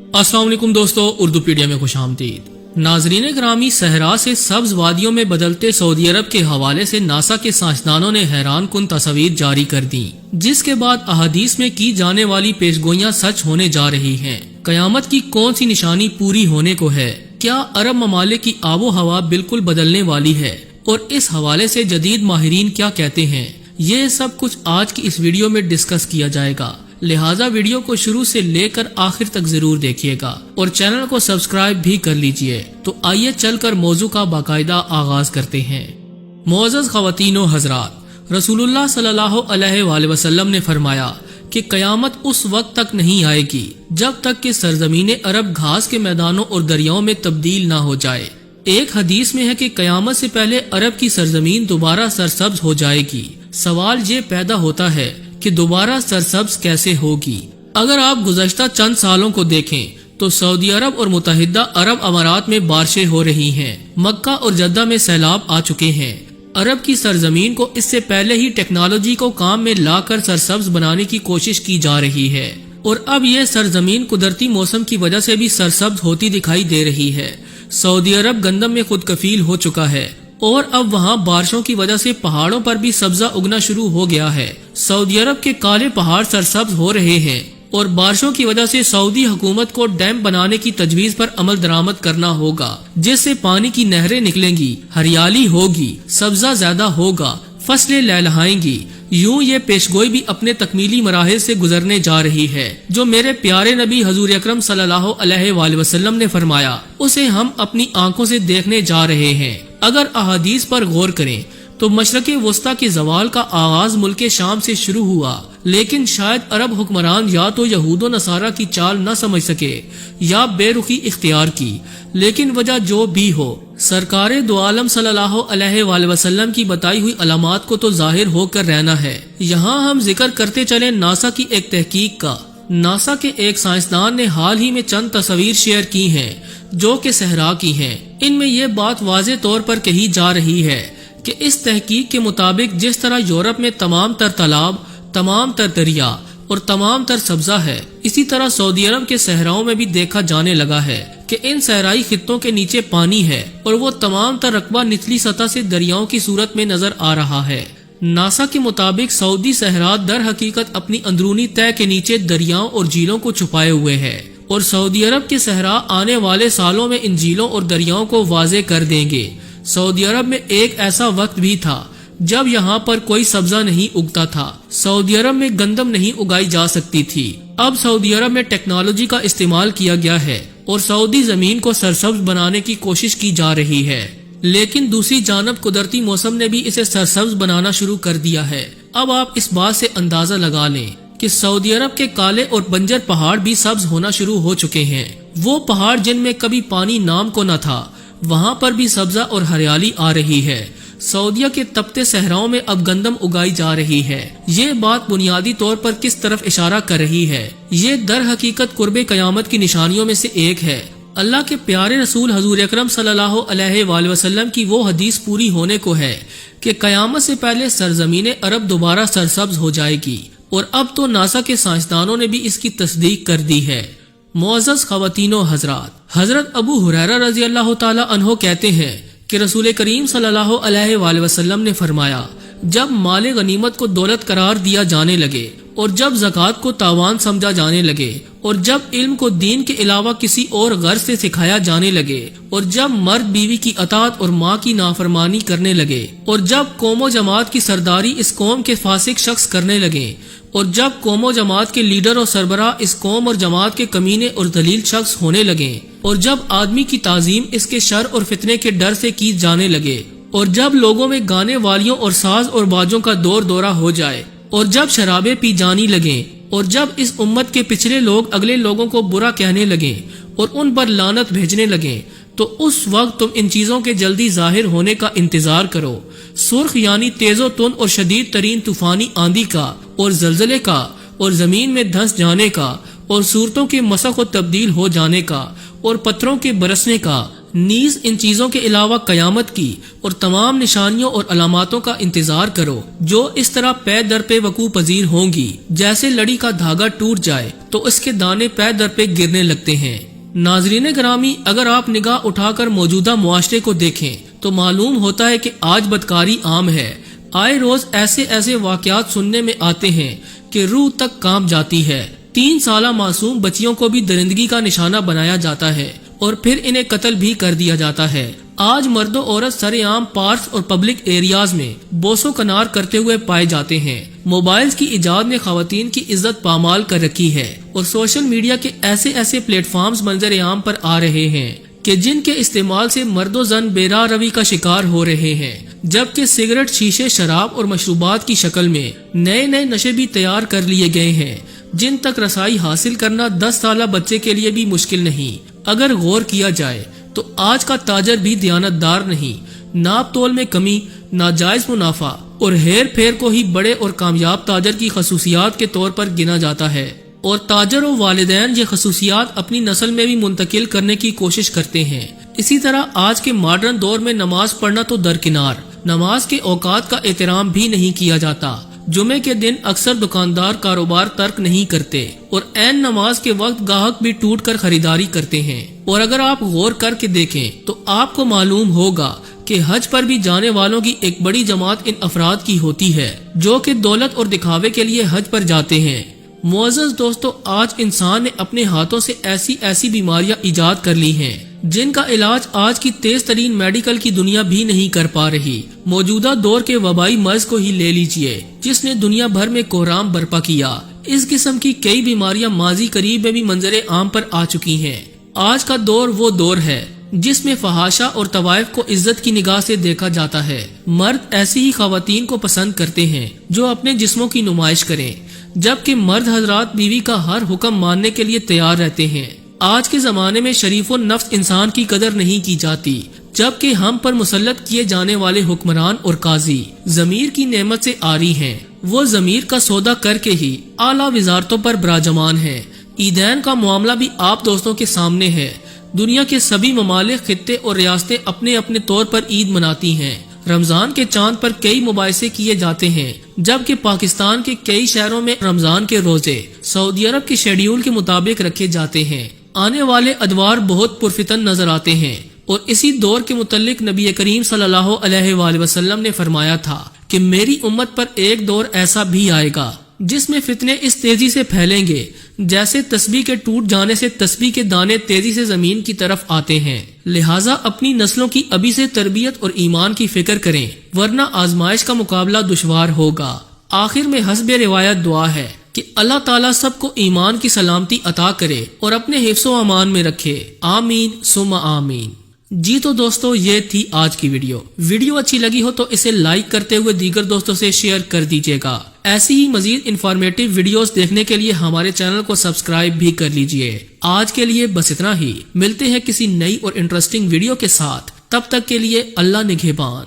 अस्सलाम वालेकुम दोस्तों, उर्दू पीडिया में खुश आमदीद। नाजरीन ग्रामी, सहरा से सब्ज वादियों में बदलते सऊदी अरब के हवाले से नासा के साइंसदानों ने हैरान कुन तस्वीर जारी कर दी, जिसके बाद अहादीस में की जाने वाली पेशगोइयां सच होने जा रही हैं। कयामत की कौन सी निशानी पूरी होने को है? क्या अरब ममालिक की आबो हवा बिल्कुल बदलने वाली है? और इस हवाले से जदीद माहिरीन क्या कहते हैं? ये सब कुछ आज की इस वीडियो में डिस्कस किया जाएगा, लिहाजा वीडियो को शुरू से लेकर आखिर तक जरूर देखिएगा और चैनल को सब्सक्राइब भी कर लीजिए। तो आइए चलकर मौजू का बाकायदा आगाज करते हैं। मोअज़्ज़ज़ ख़वातीनो हज़रात, रसूलुल्लाह सल्लल्लाहु अलैहि वसल्लम ने फरमाया कि कयामत उस वक्त तक नहीं आएगी जब तक कि सरजमीन अरब घास के मैदानों और दरियाओं में तब्दील ना हो जाए। एक हदीस में है कि कयामत से पहले अरब की सरजमीन दोबारा सरसब्ज हो जाएगी। सवाल ये पैदा होता है कि दोबारा सरसब्ज कैसे होगी? अगर आप गुज़श्ता चंद सालों को देखें तो सऊदी अरब और मुत्तहिदा अरब अमारात में बारिशें हो रही हैं। मक्का और जद्दा में सैलाब आ चुके हैं। अरब की सरजमीन को इससे पहले ही टेक्नोलॉजी को काम में लाकर सरसब्ज बनाने की कोशिश की जा रही है और अब यह सरजमीन कुदरती मौसम की वजह से भी सरसब्ज होती दिखाई दे रही है। सऊदी अरब गंदम में खुद कफील हो चुका है और अब वहाँ बारिशों की वजह से पहाड़ों पर भी सब्जा उगना शुरू हो गया है। सऊदी अरब के काले पहाड़ सरसब्ज हो रहे हैं और बारिशों की वजह से सऊदी हुकूमत को डैम बनाने की तजवीज पर अमल दरामद करना होगा, जिससे पानी की नहरें निकलेंगी, हरियाली होगी, सब्जा ज्यादा होगा, फसलें लहलहाएंगी। यूं ये पेशगोई भी अपने तकमीली मराहिल से गुजरने जा रही है। जो मेरे प्यारे नबी हजूर अकरम सल्लल्लाहु अलैहि वसल्लम ने फरमाया, उसे हम अपनी आंखों से देखने जा रहे हैं। अगर अहादीस पर गौर करें तो मशरक़े वस्ता के जवाल का आगाज मुल्क शाम से शुरू हुआ, लेकिन शायद अरब हुक्मरान या तो यहूद व नसारा की चाल न समझ सके या बेरुखी इख्तियार की। लेकिन वजह जो भी हो, सरकारे दो आलम सल्लल्लाहु अलैहि वसल्लम की बताई हुई अलामात को तो जाहिर होकर रहना है। यहाँ हम जिक्र करते चले नासा की एक तहकीक का। नासा के एक साइंसदान ने हाल ही में चंद तस्वीर शेयर की हैं जो कि सहरा की हैं। इनमें यह बात वाज़े तौर पर कही जा रही है कि इस तहकीक के मुताबिक जिस तरह यूरोप में तमाम तर तालाब, तमाम तर दरिया और तमाम तर सब्जा है, इसी तरह सऊदी अरब के सहराओं में भी देखा जाने लगा है कि इन सहराई खित्तों के नीचे पानी है और वो तमाम तर रकबा निचली सतह से दरियाओं की सूरत में नजर आ रहा है। नासा के मुताबिक सऊदी सहरा दर हकीकत अपनी अंदरूनी तह के नीचे दरियाओं और झीलों को छुपाए हुए है और सऊदी अरब के सहरा आने वाले सालों में इन झीलों और दरियाओं को वाजे कर देंगे। सऊदी अरब में एक ऐसा वक्त भी था जब यहाँ पर कोई सब्जा नहीं उगता था। सऊदी अरब में गंदम नहीं उगाई जा सकती थी। अब सऊदी अरब में टेक्नोलॉजी का इस्तेमाल किया गया है और सऊदी जमीन को सरसब्ज बनाने की कोशिश की जा रही है, लेकिन दूसरी जानब कुदरती मौसम ने भी इसे सरसब्ज बनाना शुरू कर दिया है। अब आप इस बात से अंदाजा लगा लें कि सऊदी अरब के काले और बंजर पहाड़ भी सब्ज होना शुरू हो चुके हैं। वो पहाड़ जिनमें कभी पानी नाम को न था, वहाँ पर भी सब्जा और हरियाली आ रही है। सऊदिया के तपते सहराओं में अब गंदम उगाई जा रही है। ये बात बुनियादी तौर पर किस तरफ इशारा कर रही है? ये दर हकीकत कुर्बे कयामत की निशानियों में से एक है। अल्लाह के प्यारे रसूल हजूर अकरम सल्लल्लाहु अलैहि वसल्लम की वो हदीस पूरी होने को है कि कयामत से पहले सरजमीन अरब दोबारा सरसब्ज हो जाएगी और अब तो नासा के साइंसदानों ने भी इसकी तस्दीक कर दी है। मुअज़्ज़ज़ ख़वातीनो हज़रात, हजरत अबू हुरैरा रज़ी अल्लाह ताला अन्हो कहते हैं कि रसूल करीम सल्लल्लाहु अलैहि वसल्लम ने फरमाया, जब माले गनीमत को दौलत करार दिया जाने लगे और जब ज़कात को तावान समझा जाने लगे और जब इल्म को दीन के अलावा किसी और गर्ज से सिखाया जाने लगे और जब मर्द बीवी की अतात और माँ की नाफरमानी करने लगे और जब कौमो जमात की सरदारी इस कौम के फासिक शख्स करने लगे और जब कौमो जमात के लीडर और सरबराह इस कौम और जमात के कमीने और दलील शख्स होने लगे और जब आदमी की ताजीम इसके शर और फितने के डर से की जाने लगे और जब लोगों में गाने वालियों और साज और बाजों का दौर दौरा हो जाए और जब शराबे पी जानी लगे और जब इस उम्मत के पिछले लोग अगले लोगों को बुरा कहने लगे और उन पर लानत भेजने लगे, तो उस वक्त तुम इन चीजों के जल्दी जाहिर होने का इंतजार करो। सुर्ख यानी तेजो तुन और शदीद तरीन तूफानी आंधी का और जलजले का और जमीन में धंस जाने का और सूरतों के मसख और तब्दील हो जाने का और पत्थरों के बरसने का, نیز ان چیزوں کے علاوہ قیامت کی اور تمام نشانیوں اور علاماتوں کا انتظار کرو جو اس طرح پے در پہ وقوع پذیر ہوں گی جیسے لڑی کا دھاگا ٹوٹ جائے تو اس کے دانے پے در پہ گرنے لگتے ہیں۔ ناظرین گرامی، اگر آپ نگاہ اٹھا کر موجودہ معاشرے کو دیکھیں تو معلوم ہوتا ہے کہ آج بدکاری عام ہے۔ آئے روز ایسے واقعات سننے میں آتے ہیں کہ روح تک کانپ جاتی ہے۔ 3 سالہ معصوم بچیوں کو بھی درندگی کا نشانہ بنایا جاتا ہے اور پھر انہیں قتل بھی کر دیا جاتا ہے۔ آج مرد و عورت سر عام پارکس اور پبلک ایریاز میں بوس و کنار کرتے ہوئے پائے جاتے ہیں۔ موبائلز کی ایجاد نے خواتین کی عزت پامال کر رکھی ہے اور سوشل میڈیا کے ایسے پلیٹ فارمز منظر عام پر آ رہے ہیں کہ جن کے استعمال سے مرد و زن بے راہ روی کا شکار ہو رہے ہیں، جبکہ سگریٹ، شیشے، شراب اور مشروبات کی شکل میں نئے نشے بھی تیار کر لیے گئے ہیں جن تک رسائی حاصل کرنا 10 سالہ بچے کے لیے بھی مشکل نہیں۔ اگر غور کیا جائے تو آج کا تاجر بھی دیانتدار نہیں، ناپ تول میں کمی، ناجائز منافع اور ہیر پھیر کو ہی بڑے اور کامیاب تاجر کی خصوصیات کے طور پر گنا جاتا ہے، اور تاجر و والدین یہ خصوصیات اپنی نسل میں بھی منتقل کرنے کی کوشش کرتے ہیں۔ اسی طرح آج کے ماڈرن دور میں نماز پڑھنا تو درکنار، نماز کے اوقات کا احترام بھی نہیں کیا جاتا۔ جمعے کے دن اکثر دکاندار کاروبار ترک نہیں کرتے اور عین نماز کے وقت گاہک بھی ٹوٹ کر خریداری کرتے ہیں۔ اور اگر آپ غور کر کے دیکھیں تو آپ کو معلوم ہوگا کہ حج پر بھی جانے والوں کی ایک بڑی جماعت ان افراد کی ہوتی ہے جو کہ دولت اور دکھاوے کے لیے حج پر جاتے ہیں۔ معزز دوستو، آج انسان نے اپنے ہاتھوں سے ایسی بیماریاں ایجاد کر لی ہیں جن کا علاج آج کی تیز ترین میڈیکل کی دنیا بھی نہیں کر پا رہی۔ موجودہ دور کے وبائی مرض کو ہی لے لیجئے جس نے دنیا بھر میں کوہرام برپا کیا۔ اس قسم کی کئی بیماریاں ماضی قریب میں بھی منظر عام پر آ چکی ہیں۔ آج کا دور وہ دور ہے جس میں فحاشہ اور طوائف کو عزت کی نگاہ سے دیکھا جاتا ہے۔ مرد ایسی ہی خواتین کو پسند کرتے ہیں جو اپنے جسموں کی نمائش کریں، جبکہ مرد حضرات بیوی کا ہر حکم ماننے کے لیے تیار رہتے ہیں۔ آج کے زمانے میں شریف و نفس انسان کی قدر نہیں کی جاتی، جبکہ ہم پر مسلط کیے جانے والے حکمران اور قاضی ضمیر کی نعمت سے عاری ہیں۔ وہ ضمیر کا سودا کر کے ہی اعلیٰ وزارتوں پر براجمان ہیں۔ عیدین کا معاملہ بھی آپ دوستوں کے سامنے ہے۔ دنیا کے سبھی ممالک، خطے اور ریاستیں اپنے اپنے طور پر عید مناتی ہیں۔ رمضان کے چاند پر کئی مباحثے کیے جاتے ہیں، جبکہ پاکستان کے کئی شہروں میں رمضان کے روزے سعودی عرب کے شیڈیول کے مطابق رکھے جاتے ہیں۔ آنے والے ادوار بہت پرفتن نظر آتے ہیں، اور اسی دور کے متعلق نبی کریم صلی اللہ علیہ وآلہ وسلم نے فرمایا تھا کہ میری امت پر ایک دور ایسا بھی آئے گا جس میں فتنے اس تیزی سے پھیلیں گے جیسے تسبیح کے ٹوٹ جانے سے تسبیح کے دانے تیزی سے زمین کی طرف آتے ہیں۔ لہٰذا اپنی نسلوں کی ابھی سے تربیت اور ایمان کی فکر کریں، ورنہ آزمائش کا مقابلہ دشوار ہوگا۔ آخر میں حسب روایت دعا ہے کہ اللہ تعالیٰ سب کو ایمان کی سلامتی عطا کرے اور اپنے حفظ و امان میں رکھے، آمین ثم آمین۔ جی تو دوستو، یہ تھی آج کی ویڈیو اچھی لگی ہو تو اسے لائک کرتے ہوئے دیگر دوستوں سے شیئر کر دیجیے گا۔ ایسی ہی مزید انفارمیٹیو ویڈیوز دیکھنے کے لیے ہمارے چینل کو سبسکرائب بھی کر لیجیے۔ آج کے لیے بس اتنا ہی، ملتے ہیں کسی نئی اور انٹرسٹنگ ویڈیو کے ساتھ، تب تک کے لیے اللہ نگہبان۔